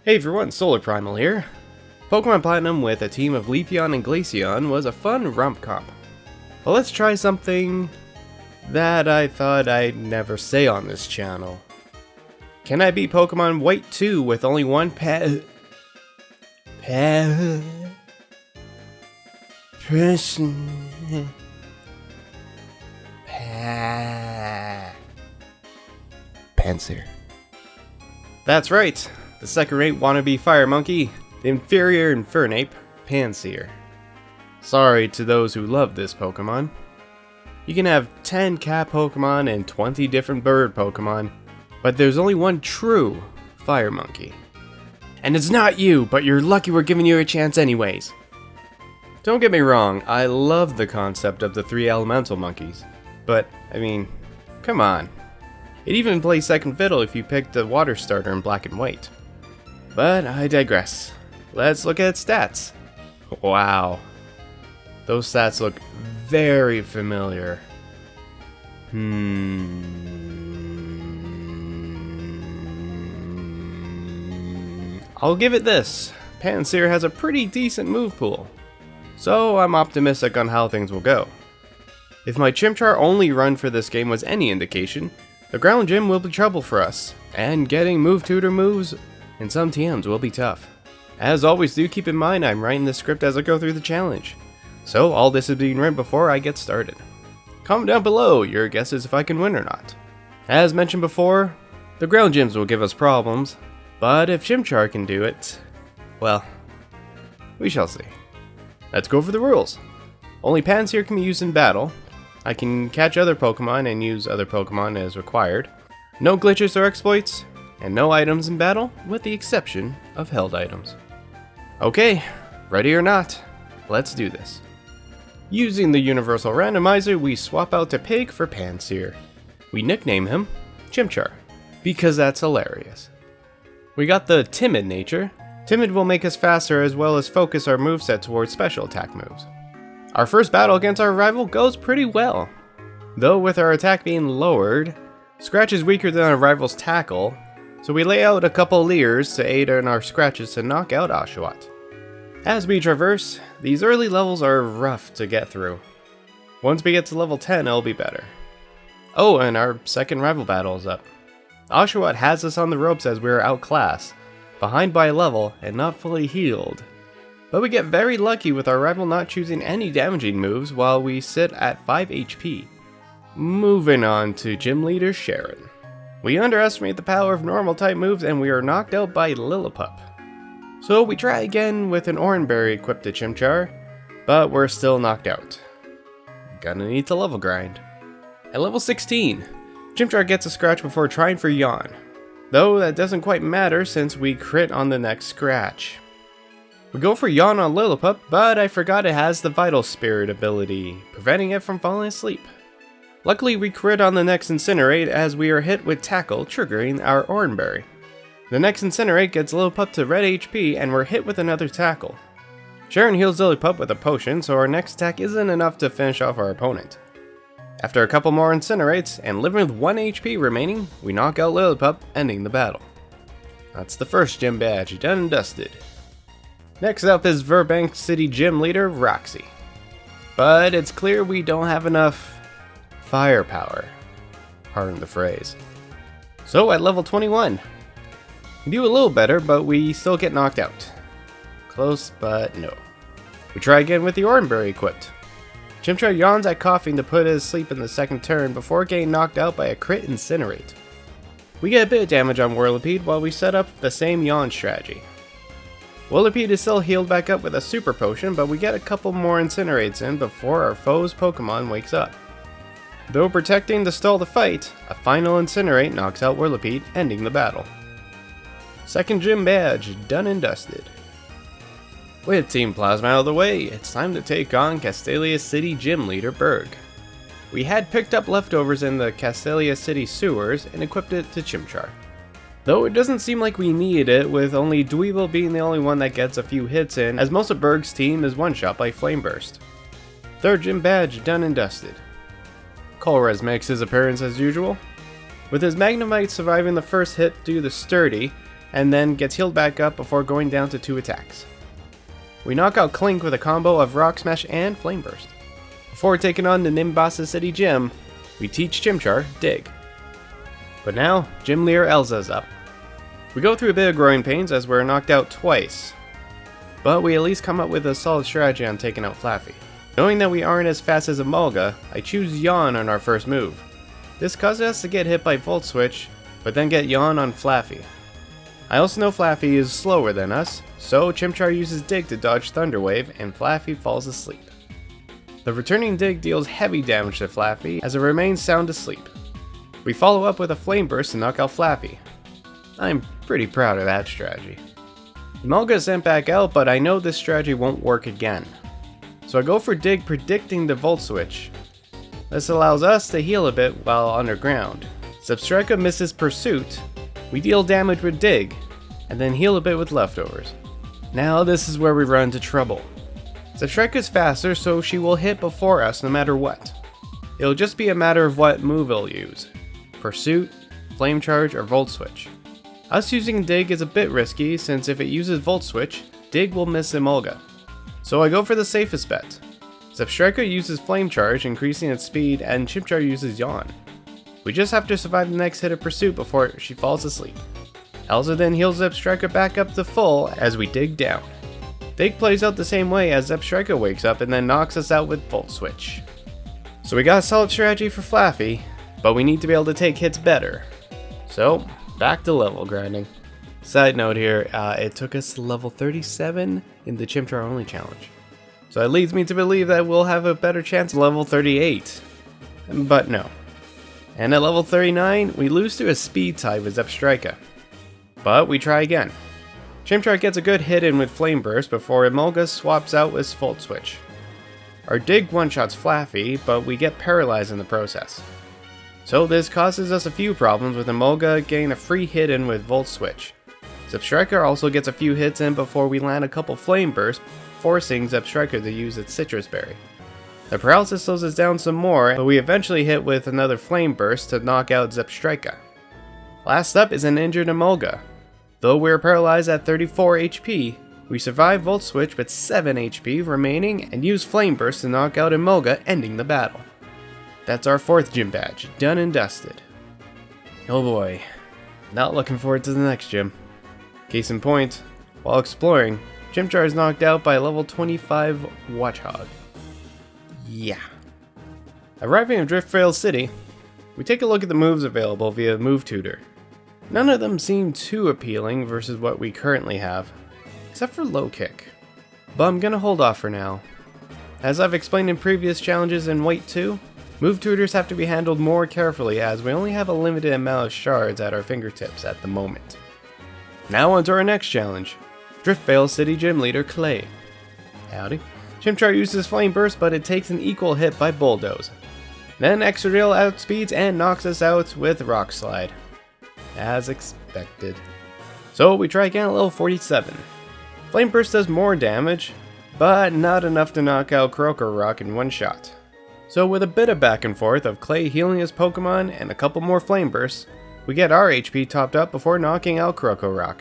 Hey everyone, SolarPrimal here. Pokemon Platinum with a team of Leafeon and Glaceon was a fun romp-comp. But let's try something that I thought I'd never say on this channel. Can I beat Pokemon White2 with only one person? Pansear. That's right. The second-rate wannabe fire monkey, the inferior Infernape, Pansear. Sorry to those who love this Pokemon. You can have 10 cat Pokemon and 20 different bird Pokemon, but there's only one true fire monkey. And it's not you, but you're lucky we're giving you a chance anyways. Don't get me wrong, I love the concept of the 3 elemental monkeys, but, I mean, come on. It even plays second fiddle if you pick the water starter in black and white. But I digress. Let's look at stats. Wow. Those stats look very familiar. I'll give it this. Pansear has a pretty decent move pool. So I'm optimistic on how things will go. If my Chimchar only run for this game was any indication, the ground gym will be trouble for us, and getting move tutor moves in some TMs will be tough. As always, do keep in mind I'm writing the script as I go through the challenge, so all this is being written before I get started. Comment down below your guesses if I can win or not. As mentioned before, the ground gyms will give us problems, but if Chimchar can do it, well, we shall see. Let's go over the rules. Only Pansear can be used in battle. I can catch other Pokemon and use other Pokemon as required. No glitches or exploits, and no items in battle, with the exception of held items. Okay, ready or not, let's do this. Using the universal randomizer, we swap out Pig for Pansear. We nickname him Chimchar, because that's hilarious. We got the timid nature. Timid will make us faster as well as focus our moveset towards special attack moves. Our first battle against our rival goes pretty well. Though with our attack being lowered, Scratch is weaker than our rival's tackle, so we lay out a couple leers to aid in our scratches to knock out Oshawott. As we traverse, these early levels are rough to get through. Once we get to level 10, it'll be better. Oh, and our second rival battle is up. Oshawott has us on the ropes as we are outclassed, behind by a level, and not fully healed. But we get very lucky with our rival not choosing any damaging moves while we sit at 5 HP. Moving on to Gym Leader Sharon. We underestimate the power of normal type moves and we are knocked out by Lillipup. So we try again with an Oranberry equipped to Chimchar, but we're still knocked out. Gonna need to level grind. At level 16, Chimchar gets a scratch before trying for Yawn. Though that doesn't quite matter since we crit on the next scratch. We go for Yawn on Lillipup, but I forgot it has the Vital Spirit ability, preventing it from falling asleep. Luckily we crit on the next Incinerate as we are hit with Tackle, triggering our Oranberry. The next Incinerate gets Lillipup to red HP and we're hit with another Tackle. Sharon heals Lillipup with a potion, so our next attack isn't enough to finish off our opponent. After a couple more Incinerates and living with 1 HP remaining, we knock out Lillipup, ending the battle. That's the first gym badge done and dusted. Next up is Verbank City Gym Leader Roxy. But it's clear we don't have enough firepower. Pardon the phrase. So at level 21, we do a little better, but we still get knocked out. Close, but no. We try again with the Oranberry equipped. Chimchar yawns at coughing to put his sleep in the second turn before getting knocked out by a crit Incinerate. We get a bit of damage on Whirlipede while we set up the same yawn strategy. Whirlipede is still healed back up with a super potion, but we get a couple more Incinerates in before our foe's Pokemon wakes up. Though protecting to stall the fight, a final Incinerate knocks out Whirlipede, ending the battle. Second gym badge done and dusted. With Team Plasma out of the way, it's time to take on Castelia City Gym Leader Berg. We had picked up leftovers in the Castelia City sewers and equipped it to Chimchar. Though it doesn't seem like we needed it, with only Dweeble being the only one that gets a few hits in, as most of Berg's team is one-shot by Flame Burst. Third gym badge done and dusted. Colress makes his appearance as usual. With his Magnemite surviving the first hit due to Sturdy, and then gets healed back up before going down to 2 attacks. We knock out Clink with a combo of Rock Smash and Flame Burst. Before taking on the Nimbasa City Gym, we teach Chimchar Dig. But now, Gym Leader Elsa's up. We go through a bit of growing pains as we're knocked out twice, but we at least come up with a solid strategy on taking out Flaffy. Knowing that we aren't as fast as Emolga, I choose Yawn on our first move. This causes us to get hit by Volt Switch, but then get Yawn on Flaffy. I also know Flaffy is slower than us, so Chimchar uses Dig to dodge Thunder Wave and Flaffy falls asleep. The returning Dig deals heavy damage to Flaffy as it remains sound asleep. We follow up with a Flame Burst to knock out Flaffy. I'm pretty proud of that strategy. Emolga is sent back out, but I know this strategy won't work again. So I go for Dig, predicting the Volt Switch. This allows us to heal a bit while underground. Zebstrika misses Pursuit, we deal damage with Dig, and then heal a bit with Leftovers. Now this is where we run into trouble. Zebstrika is faster, so she will hit before us no matter what. It'll just be a matter of what move it'll use. Pursuit, Flame Charge, or Volt Switch. Us using Dig is a bit risky, since if it uses Volt Switch, Dig will miss Emolga. So I go for the safest bet. Zebstrika uses Flame Charge, increasing its speed, and Chimchar uses Yawn. We just have to survive the next hit of Pursuit before she falls asleep. Elsa then heals Zebstrika back up to full as we dig down. Dig plays out the same way as Zebstrika wakes up and then knocks us out with Volt Switch. So we got a solid strategy for Flaffy, but we need to be able to take hits better. So, back to level grinding. Side note here, it took us to level 37 in the Chimchar only challenge. So that leads me to believe that we'll have a better chance at level 38. But no. And at level 39, we lose to a speed type with Zebstrika. But we try again. Chimchar gets a good hit in with Flame Burst before Emolga swaps out with Volt Switch. Our Dig one-shots Flaffy, but we get paralyzed in the process. So this causes us a few problems with Emolga getting a free hit in with Volt Switch. Zebstrika also gets a few hits in before we land a couple Flame Bursts, forcing Zebstrika to use its Citrus Berry. The paralysis slows us down some more, but we eventually hit with another Flame Burst to knock out Zebstrika. Last up is an injured Emolga. Though we're paralyzed at 34 HP, we survive Volt Switch with 7 HP remaining and use Flame Burst to knock out Emolga, ending the battle. That's our 4th gym badge, done and dusted. Oh boy, not looking forward to the next gym. Case in point, while exploring, Chimchar is knocked out by level 25 Watchhog. Yeah. Arriving at Driftveil City, we take a look at the moves available via Move Tutor. None of them seem too appealing versus what we currently have, except for Low Kick. But I'm gonna hold off for now. As I've explained in previous challenges in White 2, Move Tutors have to be handled more carefully as we only have a limited amount of shards at our fingertips at the moment. Now on to our next challenge, Driftveil City Gym Leader Clay. Howdy. Chimchar uses Flame Burst, but it takes an equal hit by Bulldoze. Then Excadrill outspeeds and knocks us out with Rock Slide. As expected. So we try again at level 47. Flame Burst does more damage, but not enough to knock out Krokorok in one shot. So with a bit of back and forth of Clay healing his Pokemon and a couple more Flame Bursts, we get our HP topped up before knocking out Krokorok.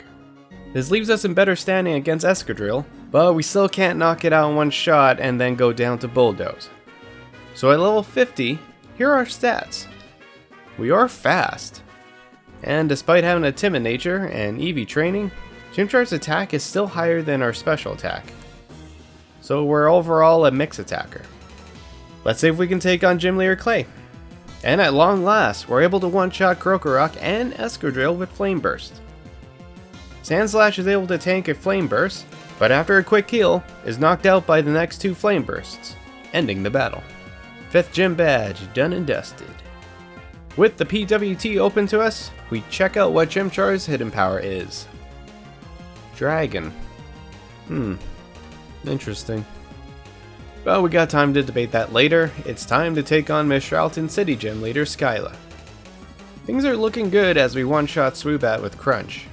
This leaves us in better standing against Excadrill, but we still can't knock it out in one shot and then go down to Bulldoze. So at level 50, here are our stats. We are fast. And despite having a timid nature and EV training, Chimchar's attack is still higher than our special attack. So we're overall a mix attacker. Let's see if we can take on Gym Leader Clay. And at long last, we're able to one-shot Krokorok and Excadrill with Flame Burst. Sandslash is able to tank a Flame Burst, but after a quick heal, is knocked out by the next 2 Flame Bursts, ending the battle. 5th gym badge, done and dusted. With the PWT open to us, we check out what Chimchar's hidden power is. Dragon. Interesting. But we got time to debate that later. It's time to take on Miss Charlton City Gym Leader Skyla. Things are looking good as we one-shot Swoobat with Crunch.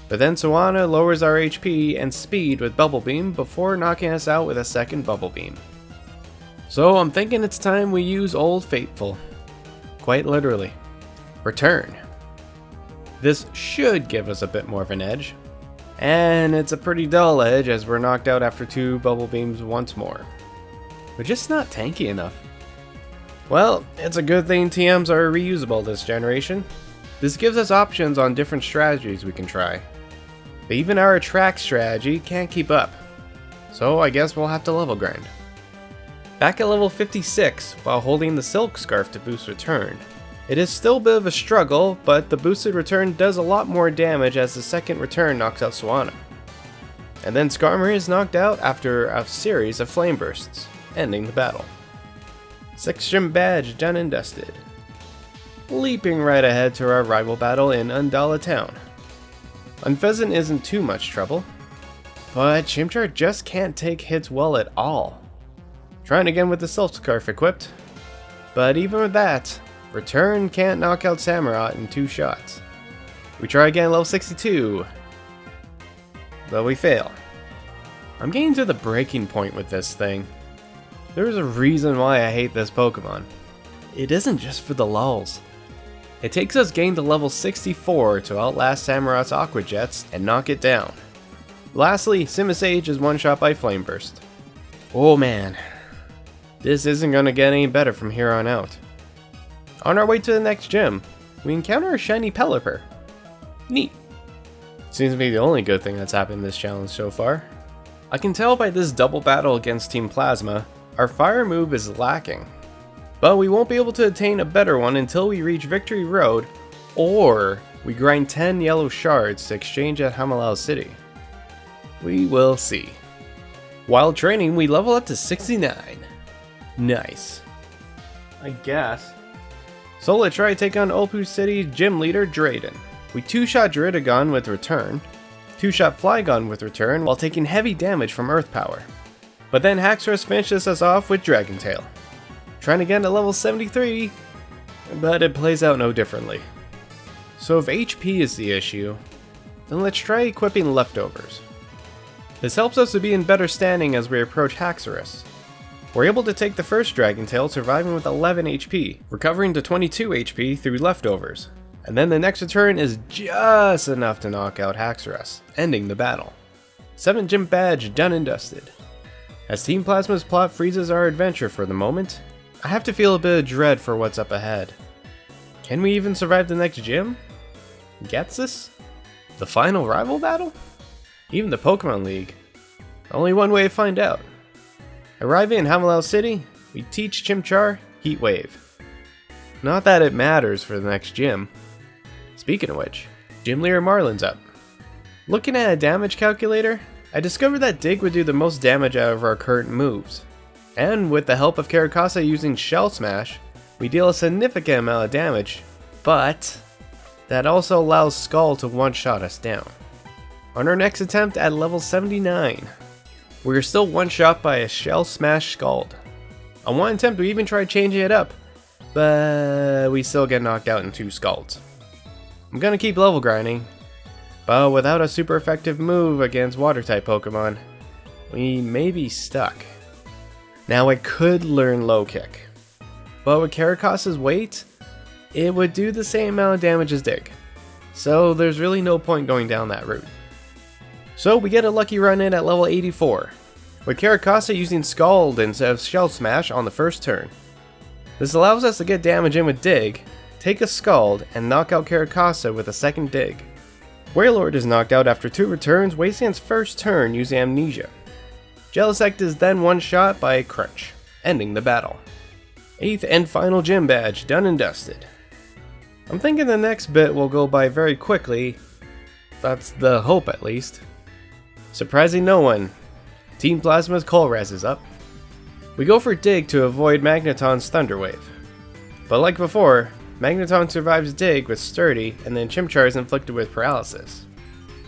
But then Swanna lowers our HP and speed with Bubble Beam before knocking us out with a second Bubble Beam. So I'm thinking it's time we use Old Faithful. Quite literally. Return. This should give us a bit more of an edge. And it's a pretty dull edge as we're knocked out after 2 bubble beams once more. We're just not tanky enough. Well, it's a good thing TMs are reusable this generation. This gives us options on different strategies we can try. But even our attract strategy can't keep up. So I guess we'll have to level grind. Back at level 56, while holding the Silk Scarf to boost return. It is still a bit of a struggle, but the boosted return does a lot more damage as the second return knocks out Swanna. And then Skarmory is knocked out after a series of flame bursts, ending the battle. 6th gym badge done and dusted. Leaping right ahead to our rival battle in Undala Town. Unpheasant isn't too much trouble, but Chimchar just can't take hits well at all. Trying again with the Silk Scarf equipped, but even with that, return can't knock out Samurott in 2 shots. We try again level 62, but we fail. I'm getting to the breaking point with this thing. There's a reason why I hate this Pokemon. It isn't just for the lulz. It takes us getting to level 64 to outlast Samurott's Aqua Jets and knock it down. Lastly, Simisage is one shot by Flame Burst. Oh man, this isn't gonna get any better from here on out. On our way to the next gym, we encounter a shiny Pelipper. Neat. Seems to be the only good thing that's happened in this challenge so far. I can tell by this double battle against Team Plasma, our fire move is lacking. But we won't be able to attain a better one until we reach Victory Road, or we grind 10 yellow shards to exchange at Hamilao City. We will see. While training, we level up to 69. Nice. I guess. So let's try to take on Ulpu City gym leader Drayden. We 2-shot Dritagon with return, 2-shot Flygon with return while taking heavy damage from Earth Power. But then Haxorus finishes us off with Dragon Tail. Trying again at level 73, but it plays out no differently. So if HP is the issue, then let's try equipping Leftovers. This helps us to be in better standing as we approach Haxorus. We're able to take the first Dragon Tail, surviving with 11 HP, recovering to 22 HP through Leftovers. And then the next return is just enough to knock out Haxorus, ending the battle. 7th gym badge done and dusted. As Team Plasma's plot freezes our adventure for the moment, I have to feel a bit of dread for what's up ahead. Can we even survive the next gym? Gets this? The final rival battle? Even the Pokemon League? Only one way to find out. Arriving in Hamilao City, we teach Chimchar Heat Wave. Not that it matters for the next gym. Speaking of which, Gym Leader Marlin's up. Looking at a damage calculator, I discovered that Dig would do the most damage out of our current moves. And with the help of Caracasa using Shell Smash, we deal a significant amount of damage, but that also allows Skull to one-shot us down. On our next attempt at level 79, we are still one-shot by a Shell Smash Scald. On one attempt we even tried changing it up, but we still get knocked out in 2 Scalds. I'm gonna keep level grinding, but without a super effective move against Water-type Pokemon, we may be stuck. Now I could learn Low Kick, but with Caracasa's weight, it would do the same amount of damage as Dig, so there's really no point going down that route. So we get a lucky run in at level 84, with Caracasa using Scald instead of Shell Smash on the first turn. This allows us to get damage in with Dig, take a Scald, and knock out Caracasa with a second Dig. Wailord is knocked out after 2 returns, wasting its first turn using Amnesia. Jellicent is then one-shot by Crunch, ending the battle. 8th and final gym badge done and dusted. I'm thinking the next bit will go by very quickly. That's the hope, at least. Surprising no one, Team Plasma's Colress is up. We go for Dig to avoid Magneton's Thunder Wave. But like before, Magneton survives Dig with Sturdy, and then Chimchar is inflicted with Paralysis.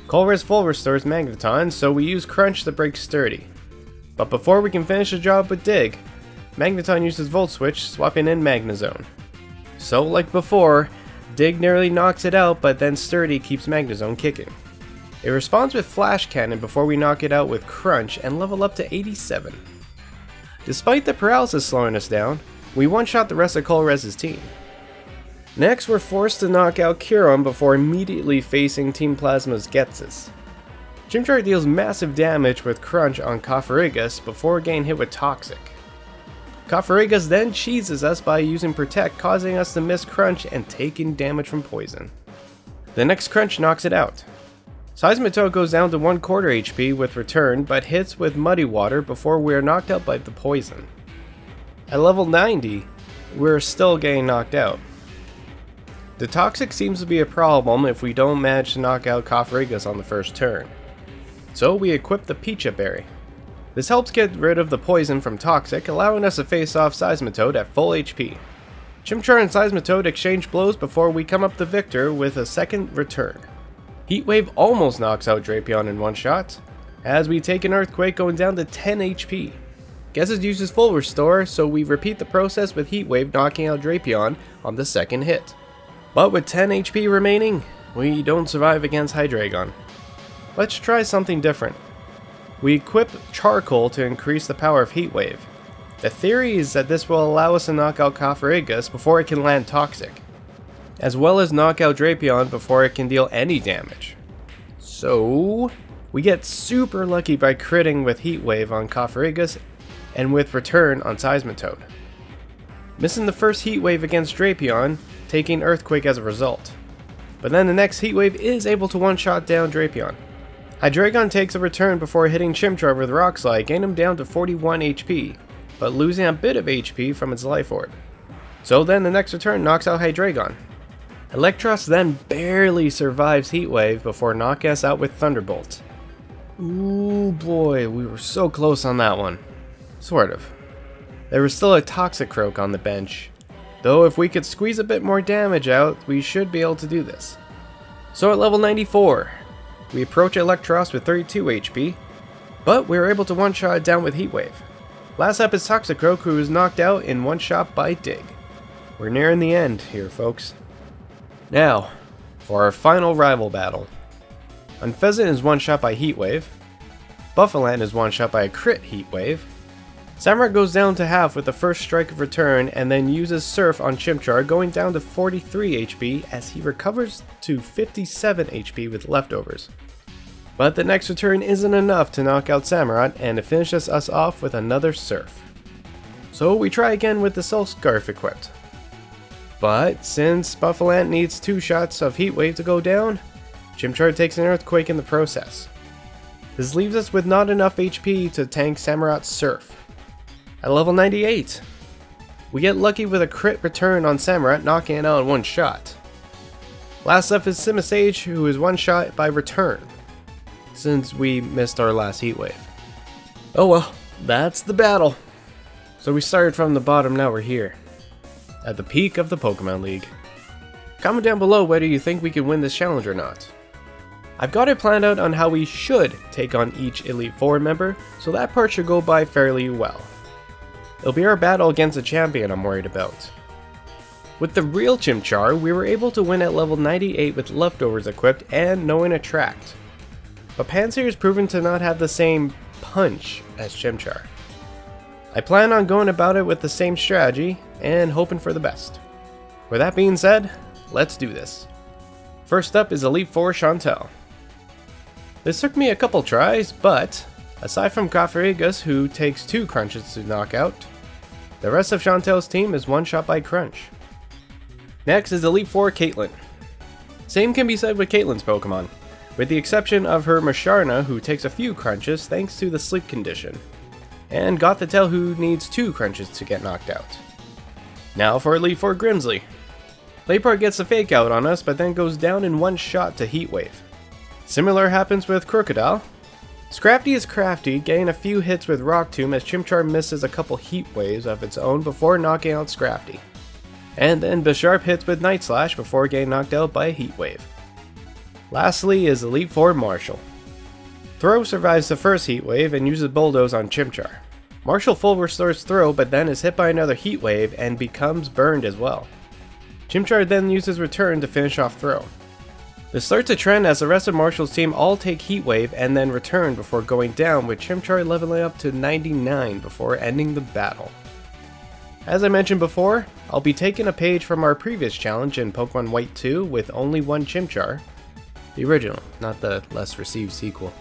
Colress full restores Magneton, so we use Crunch to break Sturdy. But before we can finish the job with Dig, Magneton uses Volt Switch, swapping in Magnezone. So like before, Dig nearly knocks it out, but then Sturdy keeps Magnezone kicking. It responds with Flash Cannon before we knock it out with Crunch and level up to 87. Despite the paralysis slowing us down, we one-shot the rest of Colress's team. Next, we're forced to knock out Chiron before immediately facing Team Plasma's Getsus. Chimchar deals massive damage with Crunch on Cofferigus before getting hit with Toxic. Cofferigus then cheeses us by using Protect, causing us to miss Crunch and taking damage from Poison. The next Crunch knocks it out. Seismitoad goes down to 1/4 HP with Return, but hits with Muddy Water before we are knocked out by the Poison. At level 90, we're still getting knocked out. The Toxic seems to be a problem if we don't manage to knock out Cofferigus on the first turn. So we equip the Peach Berry. This helps get rid of the poison from Toxic, allowing us to face off Seismitoad at full HP. Chimchar and Seismitoad exchange blows before we come up the victor with a second return. Heatwave almost knocks out Drapion in one shot, as we take an Earthquake going down to 10 HP. Getsus uses full restore, so we repeat the process with Heatwave knocking out Drapion on the second hit. But with 10 HP remaining, we don't survive against Hydreigon. Let's try something different. We equip Charcoal to increase the power of Heatwave. The theory is that this will allow us to knock out Cofferigus before it can land Toxic, as well as knock out Drapion before it can deal any damage. So, we get super lucky by critting with Heatwave on Cofferigus and with Return on Seismitoad. Missing the first Heatwave against Drapion, taking Earthquake as a result. But then the next Heatwave is able to one-shot down Drapion. Hydreigon takes a return before hitting Chimchar with Rock Slide, getting him down to 41 HP, but losing a bit of HP from its Life Orb. So then the next return knocks out Hydreigon. Electros then barely survives Heatwave before knocking us out with Thunderbolt. Ooh boy, we were so close on that one. Sort of. There was still a Toxicroak on the bench, though if we could squeeze a bit more damage out, we should be able to do this. So at level 94, we approach Electros with 32 HP, but we were able to one-shot it down with Heatwave. Last up is Toxicroak, who is knocked out in one shot by Dig. We're nearing the end here, folks. Now, for our final rival battle. Unpheasant is one-shot by Heatwave, Buffaland is one-shot by a crit Heatwave, Samurott goes down to half with the first strike of return and then uses Surf on Chimchar, going down to 43 HP as he recovers to 57 HP with leftovers. But the next return isn't enough to knock out Samurott, and it finishes us off with another Surf. So we try again with the Soul Scarf equipped. But since Buffaland needs 2 shots of Heatwave to go down, Chimchar takes an Earthquake in the process. This leaves us with not enough HP to tank Samurott's Surf. At level 98, we get lucky with a crit return on Samurott, knocking it out in one shot. Last up is Simisage, who is one shot by return, since we missed our last Heatwave. Oh well, that's the battle. So we started from the bottom, now we're here, at the peak of the Pokemon League. Comment down below whether you think we can win this challenge or not. I've got it planned out on how we should take on each Elite Four member, so that part should go by fairly well. It'll be our battle against a champion I'm worried about. With the real Chimchar, we were able to win at level 98 with leftovers equipped and knowing Attract. But Pansear is proven to not have the same punch as Chimchar. I plan on going about it with the same strategy and hoping for the best. With that being said, let's do this. First up is Elite Four Chantel. This took me a couple tries, but aside from Cofferigus, who takes 2 crunches to knock out, the rest of Chantel's team is one shot by Crunch. Next is Elite Four Caitlyn. Same can be said with Caitlyn's Pokemon, with the exception of her Musharna, who takes a few crunches thanks to the sleep condition, and Gothitelle, who needs 2 crunches to get knocked out. Now for Elite Four Grimsley. Pelipper gets a fake out on us, but then goes down in one shot to Heatwave. Similar happens with Crocodile. Scrafty is crafty, getting a few hits with Rock Tomb as Chimchar misses a couple Heat Waves of its own before knocking out Scrafty. And then Bisharp hits with Night Slash before getting knocked out by a Heat Wave. Lastly is Elite Four Marshall. Throw survives the first Heat Wave and uses Bulldoze on Chimchar. Marshall full restores Throw, but then is hit by another Heat Wave and becomes burned as well. Chimchar then uses Return to finish off Throw. This starts a trend as the rest of Marshall's team all take Heat Wave and then Return before going down, with Chimchar leveling up to 99 before ending the battle. As I mentioned before, I'll be taking a page from our previous challenge in Pokemon White2 with only one Chimchar, the original, not the less received sequel.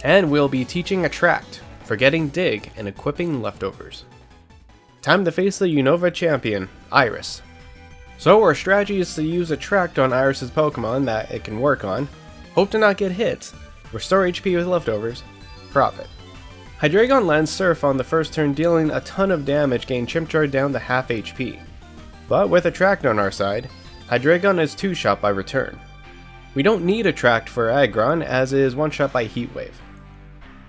And we'll be teaching Attract, forgetting Dig, and equipping Leftovers. Time to face the Unova champion, Iris. So our strategy is to use Attract on Iris's Pokemon that it can work on, hope to not get hit, restore HP with Leftovers, profit. Hydreigon lands Surf on the first turn, dealing a ton of damage, getting Chimchar down to half HP. But with Attract on our side, Hydreigon is 2-shot by return. We don't need Attract for Aggron, as it is 1-shot by Heat Wave.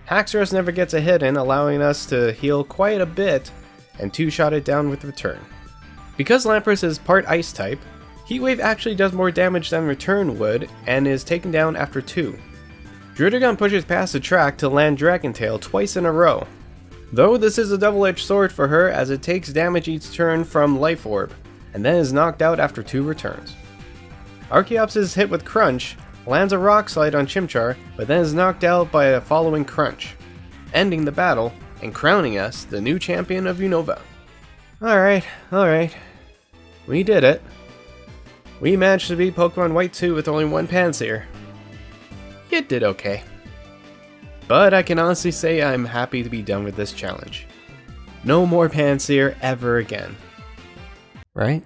Haxorus never gets a hit in, allowing us to heal quite a bit and 2-shot it down with return. Because Lapras is part Ice type, Heat Wave actually does more damage than return would and is taken down after 2. Druddigon pushes past Attract to land Dragon Tail twice in a row, though this is a double-edged sword for her as it takes damage each turn from Life Orb, and then is knocked out after 2 returns. Archeops is hit with Crunch, lands a Rock Slide on Chimchar, but then is knocked out by a following Crunch, ending the battle and crowning us the new champion of Unova. Alright. We did it. We managed to beat Pokemon White2 with only one Pansear. It did okay. But I can honestly say I'm happy to be done with this challenge. No more Pansear ever again. Right?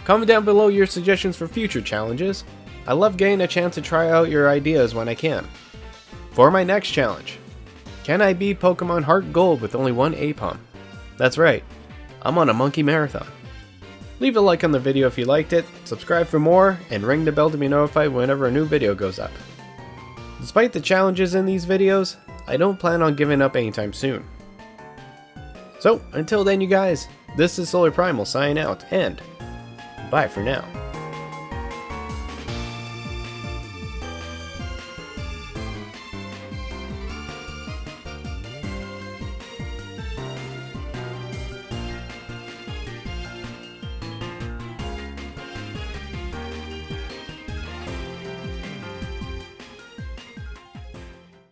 Comment down below your suggestions for future challenges. I love getting a chance to try out your ideas when I can. For my next challenge, can I beat Pokemon Heart Gold with only one Aipom? That's right, I'm on a monkey marathon. Leave a like on the video if you liked it, subscribe for more, and ring the bell to be notified whenever a new video goes up. Despite the challenges in these videos, I don't plan on giving up anytime soon. So, until then you guys, this is SolarPrimal signing out, and bye for now.